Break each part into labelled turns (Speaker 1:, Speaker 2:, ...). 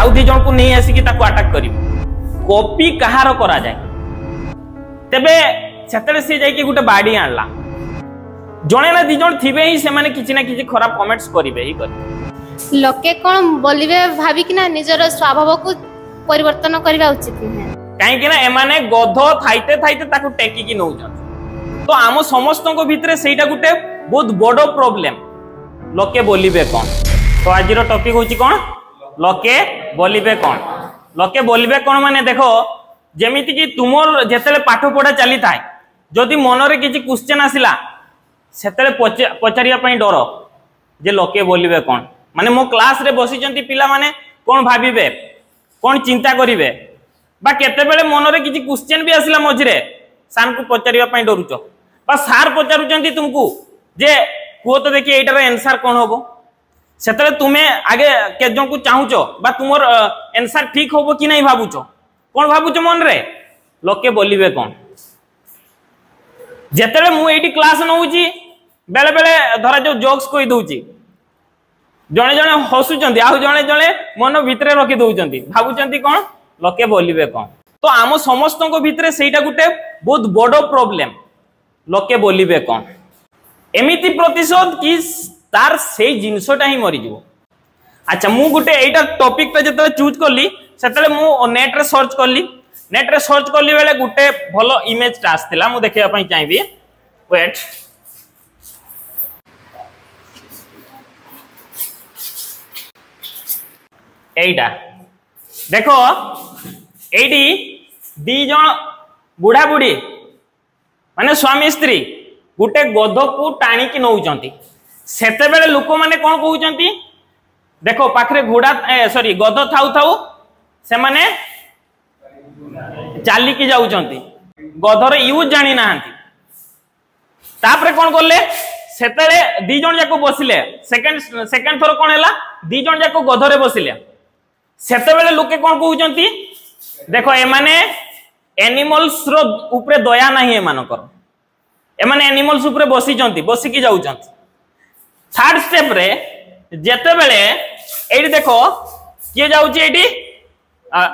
Speaker 1: आउ दी जन को नहीं आसिकी ताको अटैक करिवो कॉपी कहार करा जाए तेबे सेतले से जाई कि गुटे बाडी आनला जणे ना दी जन थिबे ही से माने किछि ना किछि खराब कमेंट्स करिवे ही करिवे
Speaker 2: लोके कोन बोलिबे भाबी कि ना निजर स्वभाव को परिवर्तन करबा उचित है
Speaker 1: काहे कि ना एमाने गध थाइते थाइते ताको टेकी कि नउजन तो आम समस्त को भितरे सेटा गुटे बहुत बड़ो प्रॉब्लम लोके बोलिबे कोन तो आज रो टॉपिक होची कोन लोके बोलिबे कोन लोके बोलिबे कोन माने देखो जेमिति कि तुमर जेतेले पाठ पढा चली थाए जदि मनरे किछि क्वेश्चन आसिला सेतेले पचारिया पई डर जे लोके बोलिबे कोन माने मो क्लास रे बसी जंती पिला माने कोन भाबिबे कोन चिंता करिवे बा केते बेले मनरे किछि क्वेश्चन भी आसिला मझिरे सार को पचारिया पई डरुचो बा सार पचारुचंती तुमको जे को तो देखि एटार आंसर कोन होबो सेतले तुमे आगे केजन को चाहुचो बा तुमर आंसर ठीक होबो कि नहीं भाबुचो कोन भाबुचो मन रे लोके बोलिबे कोन जेतले मु एटी क्लास नउची बेले बेले धरा जो जोक्स कोइ दउची जणे जणे हसुचंती आ जणे जणे मन भितरे रखि दउचंती भाबुचंती कोन लोके बोलिबे कोन तो आम समस्त को भितरे सेटा गुटे बहुत बड़ो प्रॉब्लम लोके बोलिबे कोन एमिति प्रतिशोध कि तार से जिनसटा ही मरी जीवो अच्छा मु गुटे एटा टॉपिक पे जते चूज करली सेतले मु नेट रे सर्च करली बेले गुटे भलो इमेज टा आस्थिला मु देखिया पई चाहबी वेट एटा देखो एडी दी जण बुढ़ा बुढ़ी माने स्वामी स्त्री गुटे गध को टाणी की नउचंती सेते बेले लोक माने कोन कहउचंती देखो पाखरे घोड़ा सॉरी गध थाउ थाउ से माने चाली की जाउचंती गधर यूज जानि नाहंती तापरे कोन करले सेतेले दी जण जाको बसिले सेकंड थोर कोन हैला दी जण जाको गधरे बसिले सेते बेले लोके कोन कहउचंती देखो ए माने एनिमल्स रो ऊपर दया नाही ए मानकर ए माने एनिमल्स ऊपर बसी जंती बसी की जाउचंती थर्ड स्टेप रे जेते बेले एडी देखो के जाउची एडी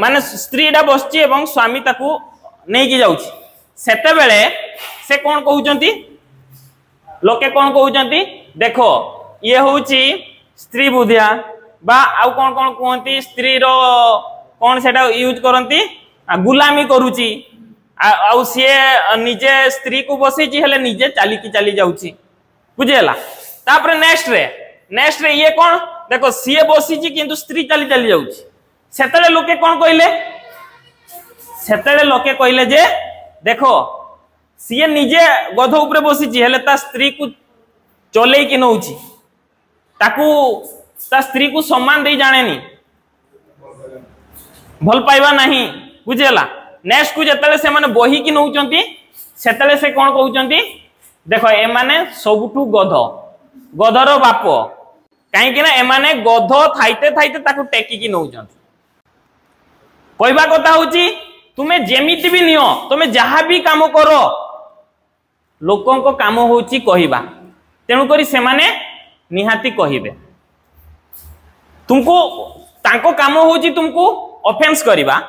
Speaker 1: माने स्त्रीडा बसची एवं स्वामी ताकू नै की जाउची सेते बेले से कोन कहउचंती लोके कोन कहउचंती देखो ये होउची स्त्री बुधिया बा आउ कोन कोन कहंती स्त्री रो कोन सेटा यूज करंती गुलामी करूची आउ से निजे स्त्री को बसेची हेले निजे चाली की चाली जाउची बुझेला तापर नेक्स्ट रे ये कोन देखो सीए बसीची किंतु स्त्री चाली चाली जाउची सेतले लोके कोन कइले सेतले लोके कइले जे देखो सीए निजे गध ऊपर बसीची हेले ता स्त्री को चले की नउची ताकू ता स्त्री को सम्मान दे जानेनी भल पाइबा नहीं बुझेला नेक्स्ट को जतले से माने बही की नउचंती सेतले से कोन कहउचंती देखो ए माने सबुठू गधर बाप काहे कि ना ए माने गध थाइते थाइते ताकू टेकी की नउचंती कहबा कथा होची तुमे जेमिति भी नियो तुमे जहा भी काम करो लोकों को काम होची कहिबा तेनु करी से माने निहाती कहिबे तुमको तांको काम होची तुमको ऑफेंस करिबा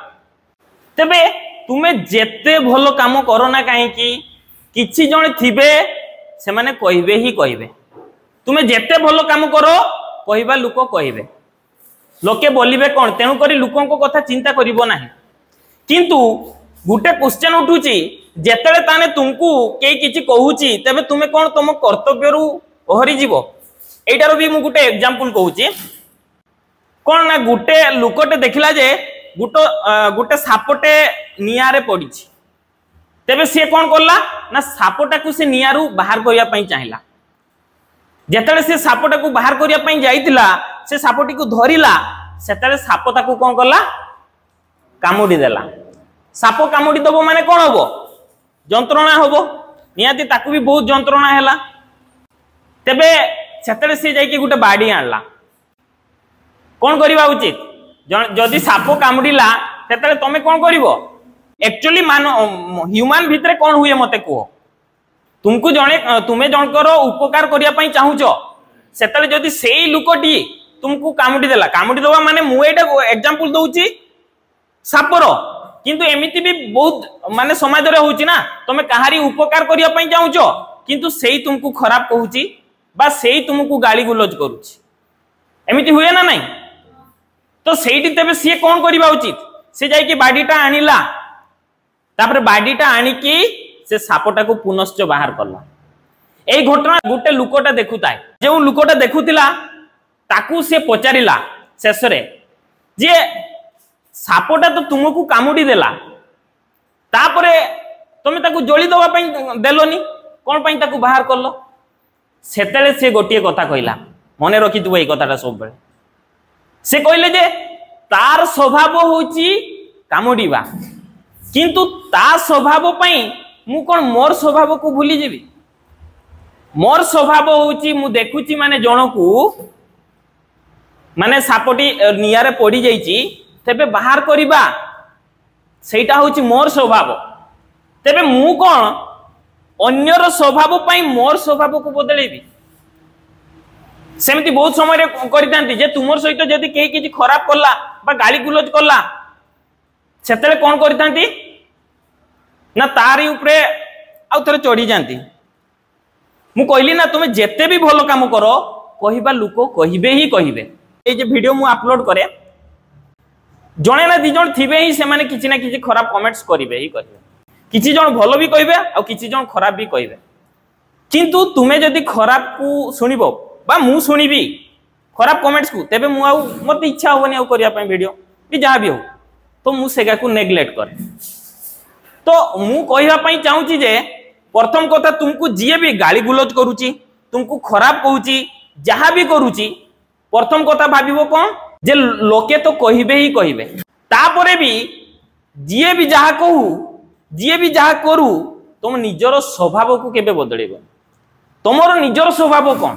Speaker 1: तबे तुमे जेते भलो काम करो ना काहे कि किछि जण थिबे से माने कहिबे ही कहिबे तुमे जेते भलो काम करो कहिबा लोक कहिबे लोके बोलिबे कोन तेनु करी लोकों को कथा चिंता करिवो नाही किंतु गुटे क्वेश्चन उठुची जेतेले ताने तुमको के किछि कहूची तबे तुमे कोन तम कर्तव्य रु ओहरी जीवो एटारो भी मु गुटे एग्जांपल कहूची कोन ना गुटे लुकोटे देखिला जे गुटे सापटे नियारे पड़ीची तेबे से कोन करला ना सापटा को से नियारू बाहर करिया पई चाहिला जेतेले से सापटा को बाहर करिया पई जाईतिला से सापटी को धरिला सेतेले साप ताकू कोन करला कामुडी देला साप कामुडी दबो माने कोन होबो जंत्रणा होबो नियाती ताकू भी बहुत जंत्रणा हैला तेबे सेतेले से जाई कि गुटे बाडी आनला कोन करिबा उचित जदि साप कामुडीला सेतेले तमे कोन करिवो एक्चुअली मान ह्यूमन भितरे कोन हुए मते को तुमको जणे तुमे जनकर उपकार करिया पई चाहुचो सेतेले जदि सेई लुकटी तुमको कामुडी देला, कामुडी दवा माने मु एटा एग्जांपल दउची सापर, किंतु एमिति भी बहुत माने समाज रे होउची ना, तमे कहारी उपकार करिया पई जाउचो किंतु सेही तुमको खराब कहूची बा सेही तुमको गाली गुलज करूची, एमिति हुए ना नहीं। तो सेठी तेबे सी कौन करबा उचित, से जाई कि बाडीटा आनिला, तापर बाडीटा आनी कि से सापटा को पुनश्च बाहर करला। एई घटना गुटे लुकोटा देखुताय, जे लुकोटा देखुतिला ताकू से पचारिला शेष रे जे सापटा तो तुमको कामुडी देला, तापरे तुम ताकू जोली दवा पई देलोनी, कोन पई ताकू बाहर करलो। सेतेले से गोटिए कथा कहिला, मने रखिथुबो एई कथाटा सब बेले। से कहले जे तार स्वभाव होची कामुडीबा, किंतु ता स्वभाव पई मु कोन मोर स्वभाव को भूली जेबी। मोर स्वभाव होची मु देखुची माने जनकू माने सापटी नियारे पड़ी जाइची तेबे बाहर करिबा, सेटा होची मोर स्वभाव। तेबे मु कोन अन्यर स्वभाव पई मोर स्वभाव को बदलेबी। सेमती बहुत समय रे करितांती जे तुमर सहित जदी केही किछि खराब करला बा गाली गुलज करला, सेतेले कोन करितांती ना तारी ऊपरे आ थरे चढ़ी जांती। मु कहली ना तुमे जेते भी भलो काम करो कहिबा लुको कहिबे ही कहिबे। ए जे वीडियो मु अपलोड करे जणे ना दी जण थिबे ही से माने किछि ना किछि खराब कमेंट्स करिवे ही करिवे, किछि जण भलो भी कहिबे आ किछि जण खराब भी कहिबे। किंतु तुमे जदी खराब को सुनिबो बा मु सुनिबी खराब कमेंट्स को, तेबे मु आउ मते इच्छा होनी आउ करिया पय वीडियो कि जहा भी हो, तो मु सेगा को नेग्लेक्ट करे। तो मु कहिया पय चाहूची जे प्रथम कथा तुमको जिए भी गाली गुलज करूची, तुमको खराब कहूची, जहा भी करूची, प्रथम कथा भाबिबो कोन जे लोके तो कहिबे ही कहिबे। तापरे भी जिए भी जहा कहू, जिए भी जहा करू, तुम निजर स्वभाव को केबे बदलेबो। तुमरो निजर स्वभाव कोन,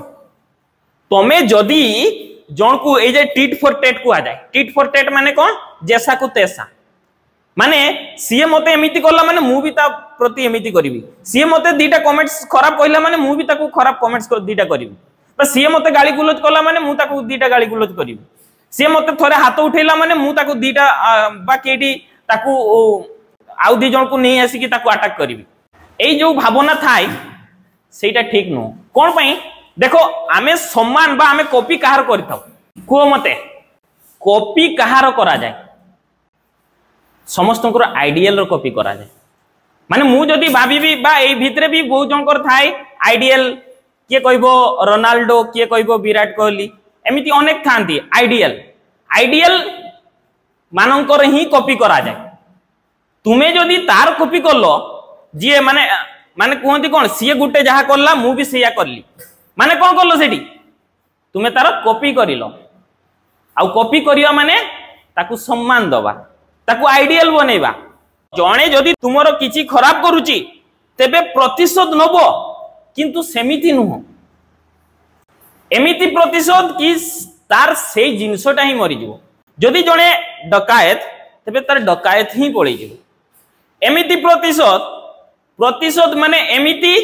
Speaker 1: तमे जदी जण को ए जे टिट फॉर टेट को आ जाए, टिट फॉर टेट माने कोन जैसा को तैसा, माने सीए मते एमिति करला माने मु भी ता प्रति एमिति करिवि। सीए मते दीटा कमेंट्स खराब कहला माने मु भी ताकू खराब कमेंट्स दीटा करिवि, बा सीए मते गाली गुलज करला माने मु ताकू दीटा गाली गुलज करिवि। सीए मते थोरे हाथ उठेला माने मु ताकू दीटा बा केडी ताकू आउ दी जण को नै आसी कि ताकू अटैक करिवि। एई जो भावना थाई सेटा ठीक नो। कोन पई देखो आमे सम्मान बा आमे कॉपी कहार करथाउ, को मते कॉपी कहार करा जाय, समस्त आइडियल कॉपी करा जाए। माने मु जदी भाबीबी बा ए भितरे भी बहुत जनकर थाए आइडियल, किए कहबो रोनाल्डो, किए कहबो विराट कोहली, एमिति अनेक थांती आइडियल। आइडियल मानकर ही कॉपी करा जाए। तुमे जदी तार कॉपी करलो जे माने माने कहंती कोन सीए गुटे जहा करला मु भी सेया करली, माने कोन करलो सेठी तुमे तार कॉपी करिलो। आ कॉपी करिया माने ताकू सम्मान दबा, ताकू आइडियल बनेबा। जणे जदी तुमरो किछि खराब करूची तेबे प्रतिशोध नबो, किंतु सेमिति नुह। एमिति प्रतिशोध कि तार से जिनसटा ही मरि जिवो। जदी जणे डकायत तेबे तार डकायत ही पळै जिवो। एमिति प्रतिशोध, प्रतिशोध माने एमिति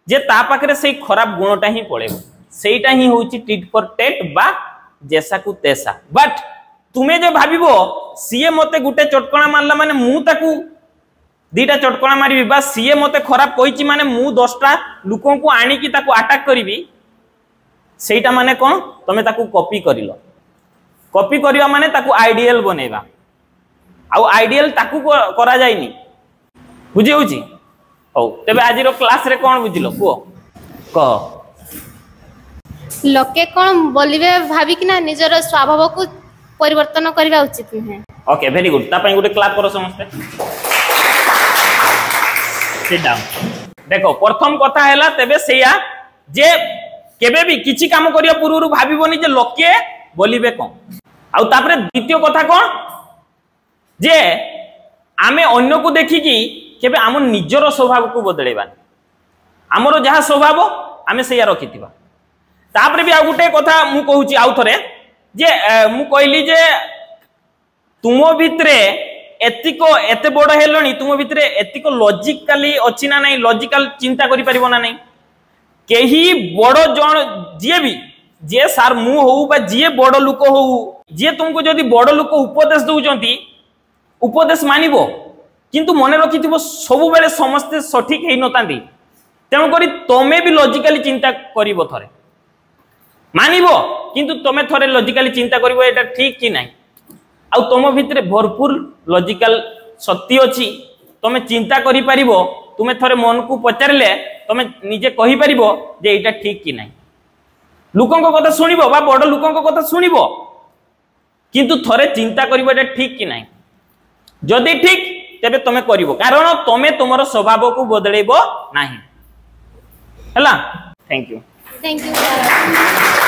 Speaker 1: जे ता पाखरे से खराब गुणटा ही पळेबो। सेटा ही होउची टिट फॉर टेट बा जैसा को तैसा। बट तुमे जो भाबिबो सीए मते गुटे चटकणा मारला माने मु ताकू दीटा चटकणा मारिबी, बा सीए मते खराब कहिची माने मु 10टा लोकन को आनी की ताकू अटैक करिवि, सेटा माने कोन तमे ताकू कॉपी करिलो। कॉपी करिवा माने ताकू आइडियल बनेबा। आ आइडियल ताकू करा जायनी, बुझी होची। हो तबे आजिरो क्लास रे कोन बुझिलो को क
Speaker 2: लोके कोन बोलिबे भाबी कि ना निजर स्वभाव को परिवर्तन करबा उचित नहे।
Speaker 1: Okay very good. ता पई गुटे क्लाप करो समस्त। Sit down. देखो प्रथम कथा हैला तबे सेया जे केबे भी किछि काम करिया पूर्वरु भाबिबोनी जे लोके बोलिबे कोन। आ तापरे द्वितीय कथा कोन जे आमे अन्य को देखि कि केबे आम निजर स्वभाव को बदलेबा। हमरो जहा स्वभाव आमे सेया रखितिबा। तापरे भी आ गुटे कथा मु कहूची आउ थरे जे मु कहली जे तुम भितरे एतिको एते बड़ हेलनी, तुम भितरे एतिको लॉजिकली अछि ना नहीं, लॉजिकल चिंता करि परिबो ना नहीं। केही बड़ जण जिए भी जे सार मु हो बा जे बड़ लोक हो जे तुमको जदि बड़ लोक उपदेश दउचंती उपदेश मानिबो किंतु मने रखिथिबो सब बेले समस्त सठिक हेई नतांती तेणु करी तमे भी लॉजिकली चिंता करिवो थरे मानिबो किंतु तमे थरे लॉजिकली चिंता करिवो एटा ठीक कि नाही आ तुम भितरे भरपूर लॉजिकल शक्ति अछि तमे चिंता करि परिबो तुमे थरे मन को पचारले तमे निजे कहि परिबो जे एटा ठीक कि नाही लोकंको कथा सुनिबो बा बड़ लोकंको कथा सुनिबो किंतु थरे चिंता करिवो एटा ठीक कि नाही जदि ठीक तेबे तमे करिवो कारण तमे तुमरो स्वभाव को बदलेबो नाही हला थैंक यू
Speaker 2: थैंक यू।